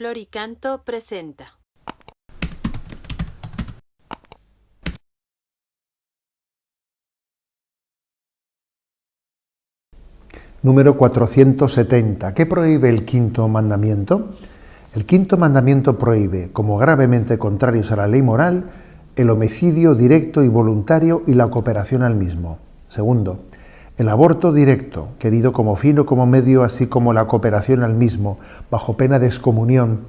Flor y Canto presenta. Número 470. ¿Qué prohíbe el quinto mandamiento? El quinto mandamiento prohíbe, como gravemente contrarios a la ley moral, el homicidio directo y voluntario y la cooperación al mismo. Segundo, el aborto directo, querido como fin o como medio, así como la cooperación al mismo, bajo pena de excomunión,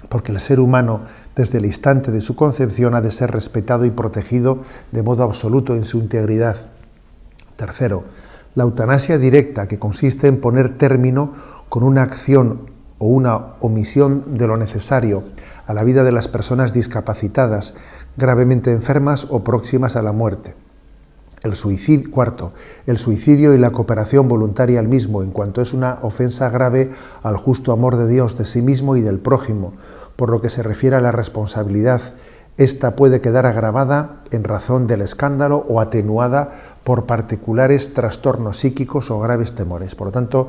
porque el ser humano, desde el instante de su concepción, ha de ser respetado y protegido de modo absoluto en su integridad. Tercero, la eutanasia directa, que consiste en poner término con una acción o una omisión de lo necesario a la vida de las personas discapacitadas, gravemente enfermas o próximas a la muerte. Cuarto, el suicidio y la cooperación voluntaria al mismo, en cuanto es una ofensa grave al justo amor de Dios, de sí mismo y del prójimo. Por lo que se refiere a la responsabilidad, esta puede quedar agravada en razón del escándalo o atenuada por particulares trastornos psíquicos o graves temores. Por lo tanto,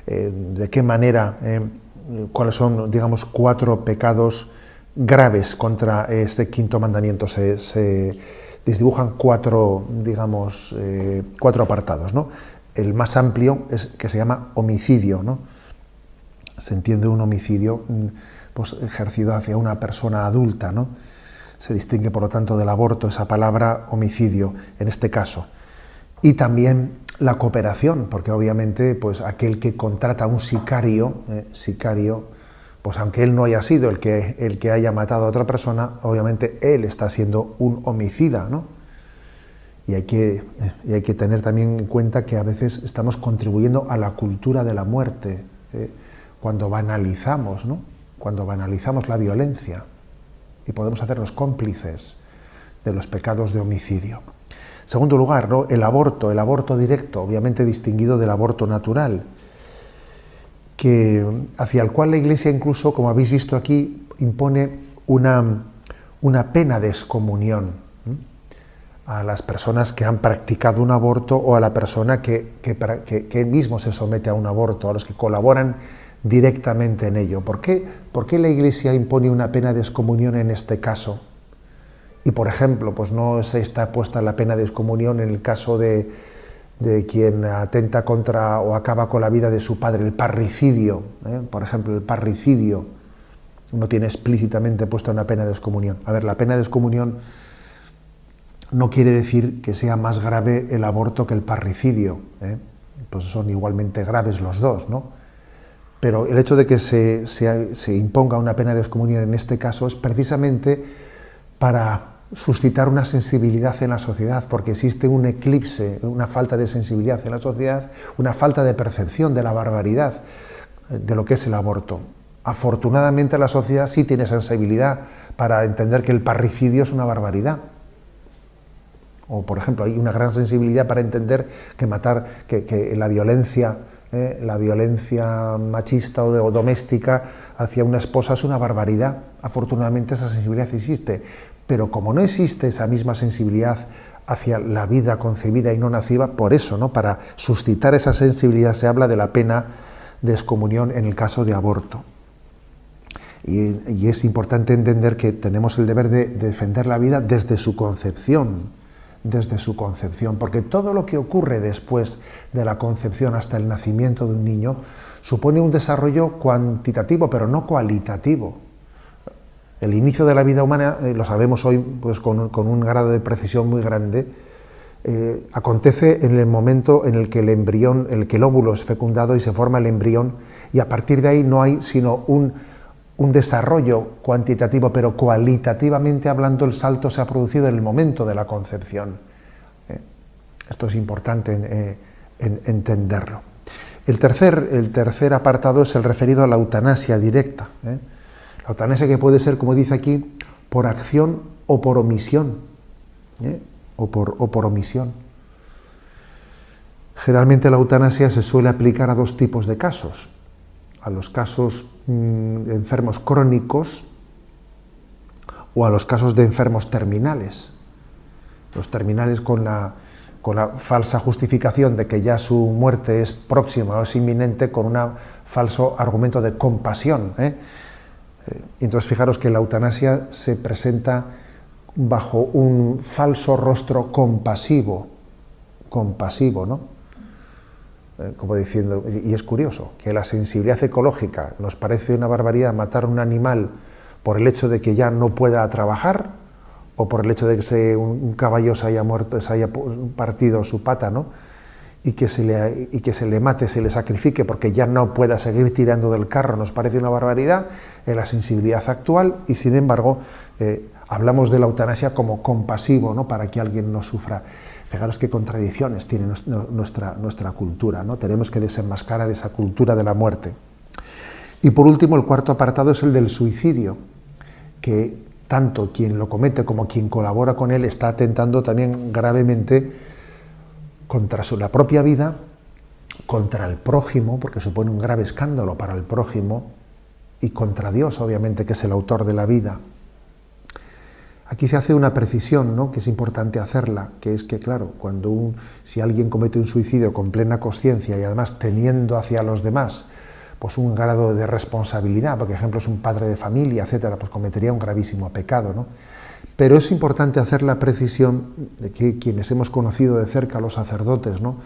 ¿de qué manera, cuáles son, digamos, 4 pecados graves contra este quinto mandamiento? Se desdibujan 4, digamos, 4 apartados, ¿no? El más amplio es que se llama homicidio, ¿no? Se entiende un homicidio pues, ejercido hacia una persona adulta, ¿no? Se distingue, por lo tanto, del aborto esa palabra homicidio, en este caso. Y también la cooperación, porque obviamente pues, aquel que contrata a un sicario, pues aunque él no haya sido el que haya matado a otra persona, obviamente él está siendo un homicida, ¿no? Y hay que tener también en cuenta que a veces estamos contribuyendo a la cultura de la muerte, cuando banalizamos, ¿no? Cuando banalizamos la violencia, y podemos hacernos cómplices de los pecados de homicidio. En segundo lugar, ¿no? El aborto directo, obviamente distinguido del aborto natural, hacia el cual la Iglesia incluso, como habéis visto aquí, impone una pena de excomunión, ¿sí? A las personas que han practicado un aborto o a la persona que mismo se somete a un aborto, a los que colaboran directamente en ello. ¿Por qué la Iglesia impone una pena de excomunión en este caso? Y, por ejemplo, pues no se está puesta la pena de excomunión en el caso de quien atenta contra o acaba con la vida de su padre, el parricidio, por ejemplo, el parricidio no tiene explícitamente puesta una pena de excomunión. A ver, la pena de excomunión no quiere decir que sea más grave el aborto que el parricidio, pues son igualmente graves los dos, ¿no? Pero el hecho de que se imponga una pena de excomunión en este caso es precisamente para suscitar una sensibilidad en la sociedad, porque existe un eclipse, una falta de sensibilidad en la sociedad, una falta de percepción de la barbaridad de lo que es el aborto. Afortunadamente la sociedad sí tiene sensibilidad para entender que el parricidio es una barbaridad. O, por ejemplo, hay una gran sensibilidad para entender que la violencia machista o doméstica hacia una esposa es una barbaridad. Afortunadamente esa sensibilidad existe, pero como no existe esa misma sensibilidad hacia la vida concebida y no nacida, por eso, ¿no? Para suscitar esa sensibilidad se habla de la pena de excomunión en el caso de aborto. Y es importante entender que tenemos el deber de defender la vida desde su concepción, porque todo lo que ocurre después de la concepción hasta el nacimiento de un niño supone un desarrollo cuantitativo, pero no cualitativo. El inicio de la vida humana, lo sabemos hoy pues, con un grado de precisión muy grande, acontece en el momento en el que el óvulo es fecundado y se forma el embrión, y a partir de ahí no hay sino un desarrollo cuantitativo, pero cualitativamente hablando el salto se ha producido en el momento de la concepción. Esto es importante entenderlo. El tercer apartado es el referido a la eutanasia directa. La eutanasia que puede ser, como dice aquí, por acción o por omisión. O por omisión. Generalmente la eutanasia se suele aplicar a 2 tipos de casos. A los casos de enfermos crónicos o a los casos de enfermos terminales. Los terminales con la falsa justificación de que ya su muerte es próxima o es inminente, con un falso argumento de compasión. Y entonces fijaros que la eutanasia se presenta bajo un falso rostro compasivo, ¿no? Como diciendo, y es curioso, que la sensibilidad ecológica nos parece una barbaridad matar a un animal por el hecho de que ya no pueda trabajar, o por el hecho de que un caballo se haya muerto, se haya partido su pata, ¿no? Y que se le mate, se le sacrifique porque ya no pueda seguir tirando del carro, nos parece una barbaridad en la sensibilidad actual, y sin embargo hablamos de la eutanasia como compasivo, ¿no? Para que alguien no sufra. Fijaros qué contradicciones tiene nuestra cultura, ¿no? Tenemos que desenmascarar esa cultura de la muerte. Y por último, el cuarto apartado es el del suicidio, que tanto quien lo comete como quien colabora con él está atentando también gravemente contra la propia vida, contra el prójimo, porque supone un grave escándalo para el prójimo, y contra Dios, obviamente, que es el autor de la vida. Aquí se hace una precisión, ¿no?, que es importante hacerla, que es que, claro, si alguien comete un suicidio con plena conciencia y además teniendo hacia los demás pues un grado de responsabilidad, por ejemplo es un padre de familia, etcétera, pues cometería un gravísimo pecado, ¿no? Pero es importante hacer la precisión de que quienes hemos conocido de cerca, los sacerdotes, ¿no?,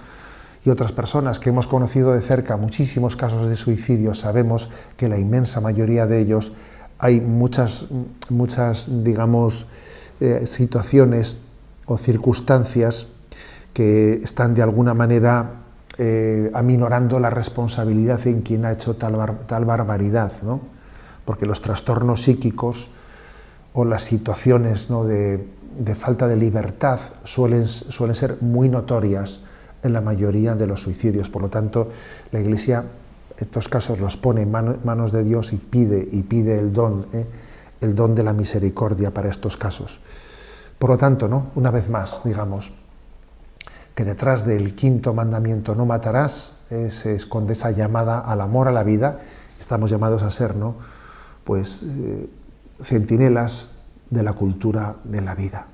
y otras personas que hemos conocido de cerca muchísimos casos de suicidio, sabemos que la inmensa mayoría de ellos hay muchas, digamos, situaciones o circunstancias que están de alguna manera aminorando la responsabilidad en quien ha hecho tal barbaridad, ¿no? Porque los trastornos psíquicos o las situaciones, ¿no?, de falta de libertad suelen ser muy notorias en la mayoría de los suicidios. Por lo tanto, la Iglesia estos casos los pone en manos de Dios y pide el don de la misericordia para estos casos. Por lo tanto, ¿no?, una vez más, digamos, que detrás del quinto mandamiento, no matarás, se esconde esa llamada al amor a la vida. Estamos llamados a ser, ¿no?, pues centinelas de la cultura de la vida.